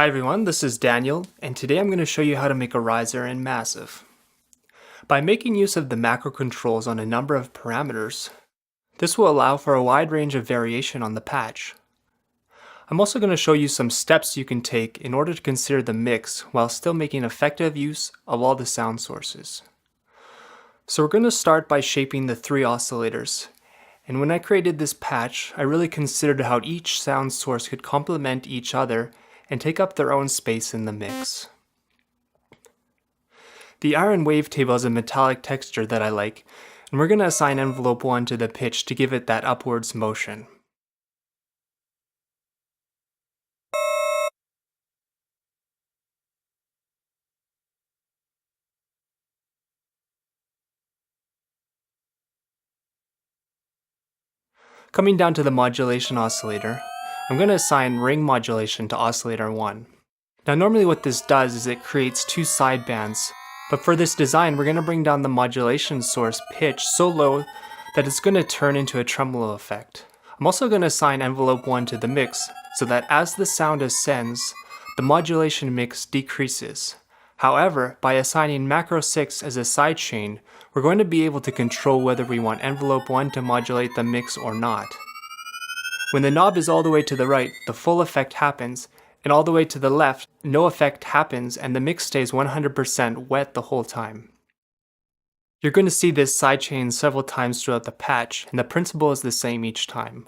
Hi everyone, this is Daniel, and today I'm going to show you how to make a riser in Massive. By making use of the macro controls on a number of parameters, this will allow for a wide range of variation on the patch. I'm also going to show you some steps you can take in order to consider the mix while still making effective use of all the sound sources. So we're going to start by shaping the three oscillators. And when I created this patch, I really considered how each sound source could complement each other and take up their own space in the mix. The iron wavetable is a metallic texture that I like, and we're going to assign envelope 1 to the pitch to give it that upwards motion. Coming down to the modulation oscillator, I'm going to assign ring modulation to oscillator 1. Now normally what this does is it creates two sidebands, but for this design we're going to bring down the modulation source pitch so low that it's going to turn into a tremolo effect. I'm also going to assign envelope 1 to the mix so that as the sound ascends, the modulation mix decreases. However, by assigning macro 6 as a sidechain, we're going to be able to control whether we want envelope 1 to modulate the mix or not. When the knob is all the way to the right, the full effect happens, and all the way to the left, no effect happens and the mix stays 100% wet the whole time. You're going to see this sidechain several times throughout the patch, and the principle is the same each time.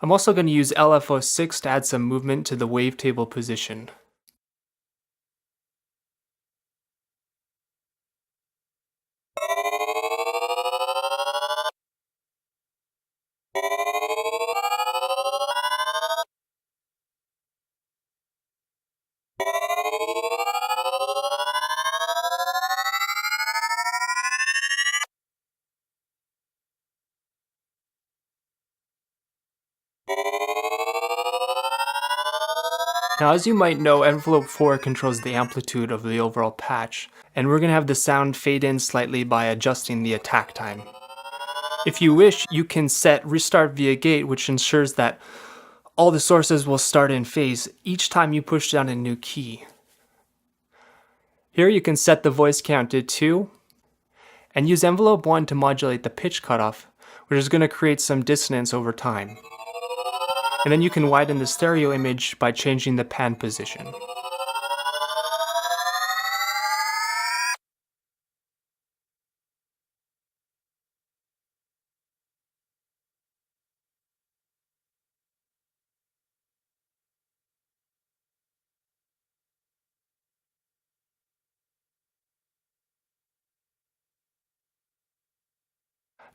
I'm also going to use LFO6 to add some movement to the wavetable position. Now as you might know, envelope 4 controls the amplitude of the overall patch, and we're going to have the sound fade in slightly by adjusting the attack time. If you wish, you can set restart via gate, which ensures that all the sources will start in phase each time you push down a new key. Here you can set the voice count to 2, and use envelope 1 to modulate the pitch cutoff, which is going to create some dissonance over time. And then you can widen the stereo image by changing the pan position.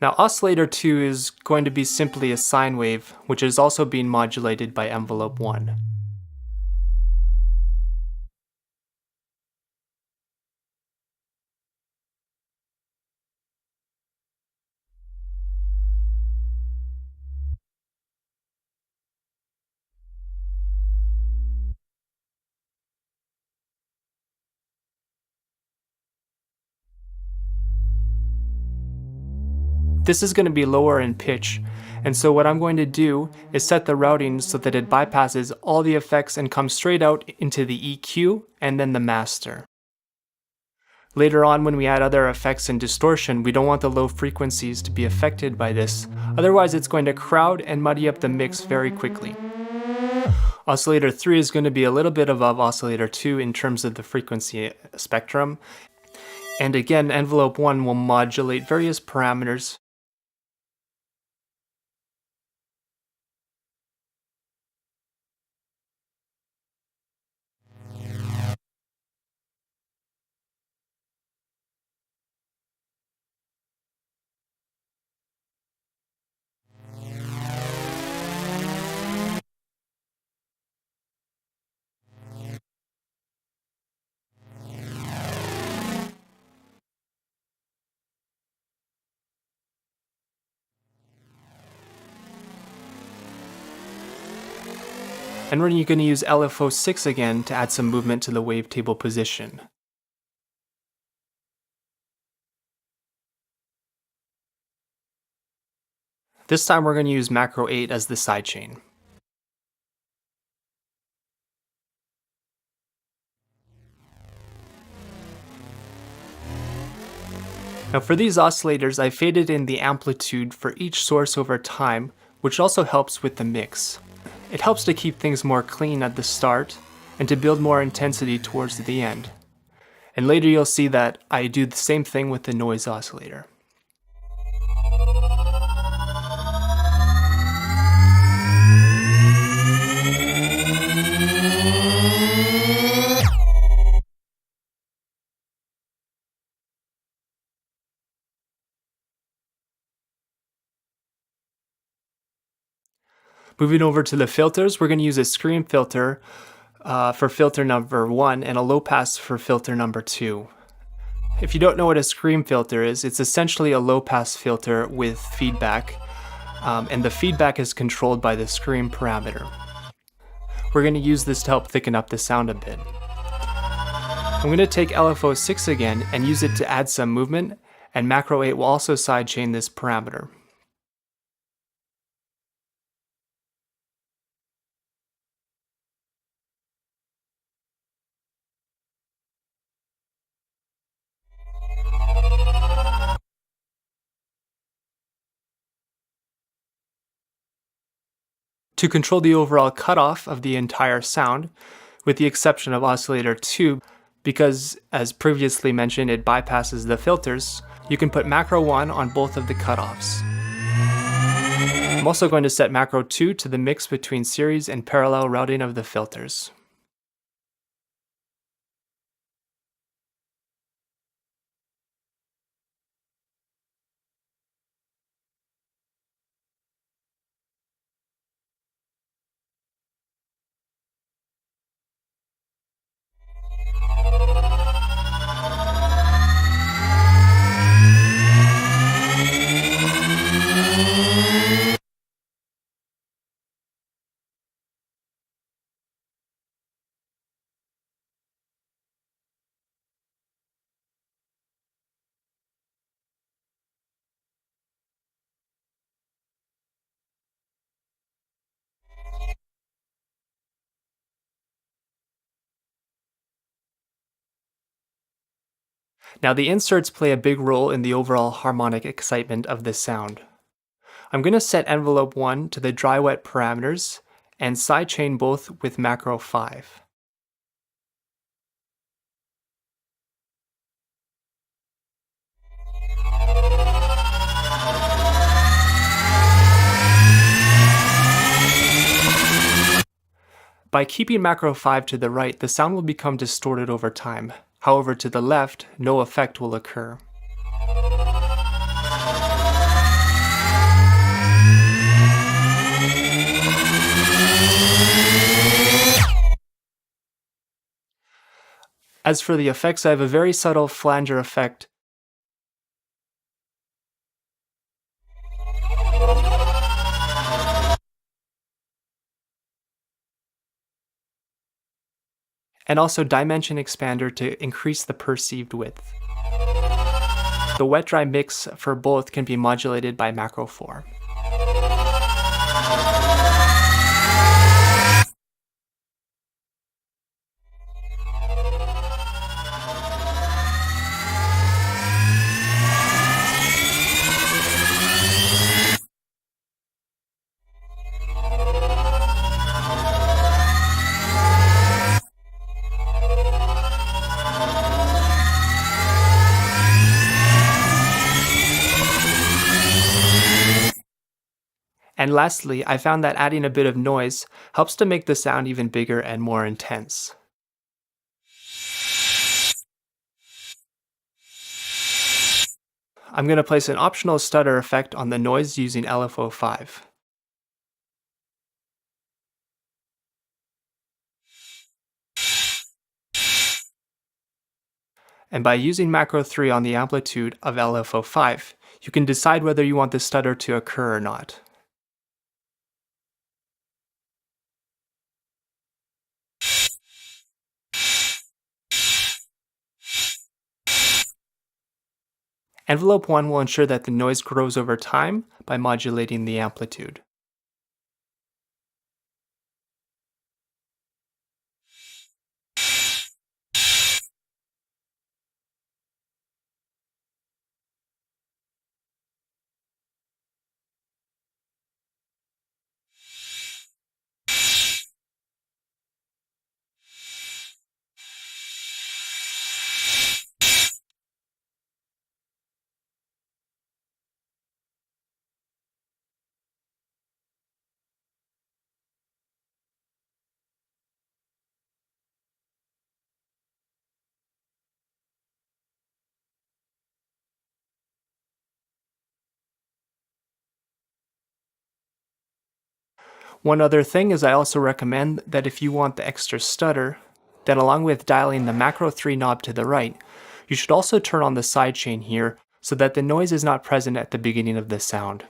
Now oscillator 2 is going to be simply a sine wave, which is also being modulated by envelope 1. This is going to be lower in pitch, and so what I'm going to do is set the routing so that it bypasses all the effects and comes straight out into the EQ and then the master. Later on, when we add other effects and distortion, we don't want the low frequencies to be affected by this, otherwise it's going to crowd and muddy up the mix very quickly. Oscillator 3 is going to be a little bit above oscillator 2 in terms of the frequency spectrum, and again envelope 1 will modulate various parameters. And we're going to use LFO6 again to add some movement to the wavetable position. This time we're going to use macro 8 as the sidechain. Now for these oscillators, I faded in the amplitude for each source over time, which also helps with the mix. It helps to keep things more clean at the start and to build more intensity towards the end. And later you'll see that I do the same thing with the noise oscillator. Moving over to the filters, we're going to use a screen filter for filter number 1 and a low pass for filter number 2. If you don't know what a screen filter is, it's essentially a low pass filter with feedback, and the feedback is controlled by the screen parameter. We're going to use this to help thicken up the sound a bit. I'm going to take LFO6 again and use it to add some movement, and macro 8 will also sidechain this parameter. To control the overall cutoff of the entire sound, with the exception of oscillator 2, because as previously mentioned it bypasses the filters, you can put macro 1 on both of the cutoffs. I'm also going to set macro 2 to the mix between series and parallel routing of the filters. Now the inserts play a big role in the overall harmonic excitement of this sound. I'm going to set envelope 1 to the dry-wet parameters and sidechain both with macro 5. By keeping macro 5 to the right, the sound will become distorted over time. However, to the left, no effect will occur. As for the effects, I have a very subtle flanger effect. And also dimension expander to increase the perceived width. The wet-dry mix for both can be modulated by macro 4. And lastly, I found that adding a bit of noise helps to make the sound even bigger and more intense. I'm going to place an optional stutter effect on the noise using LFO5. And by using macro 3 on the amplitude of LFO5, you can decide whether you want the stutter to occur or not. Envelope 1 will ensure that the noise grows over time by modulating the amplitude. One other thing is I also recommend that if you want the extra stutter, then along with dialing the macro 3 knob to the right, you should also turn on the sidechain here so that the noise is not present at the beginning of the sound.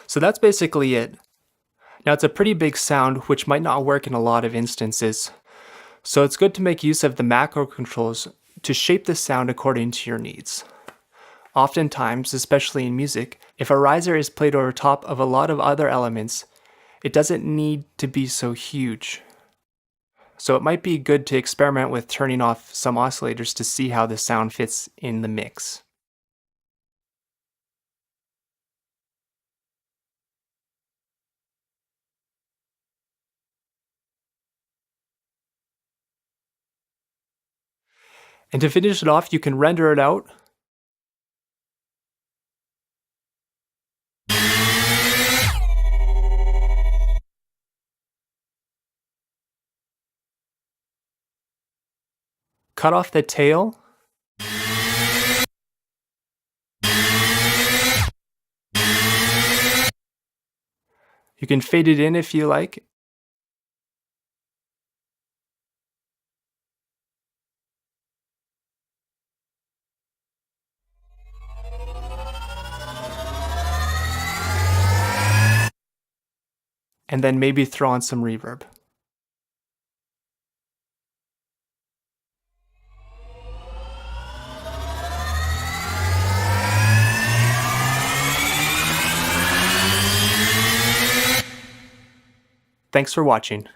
So that's basically it. Now it's a pretty big sound which might not work in a lot of instances, so it's good to make use of the macro controls to shape the sound according to your needs. Oftentimes, especially in music, if a riser is played over top of a lot of other elements, it doesn't need to be so huge. So it might be good to experiment with turning off some oscillators to see how the sound fits in the mix. And to finish it off, you can render it out. Cut off the tail. You can fade it in if you like. And then maybe throw on some reverb. Thanks for watching.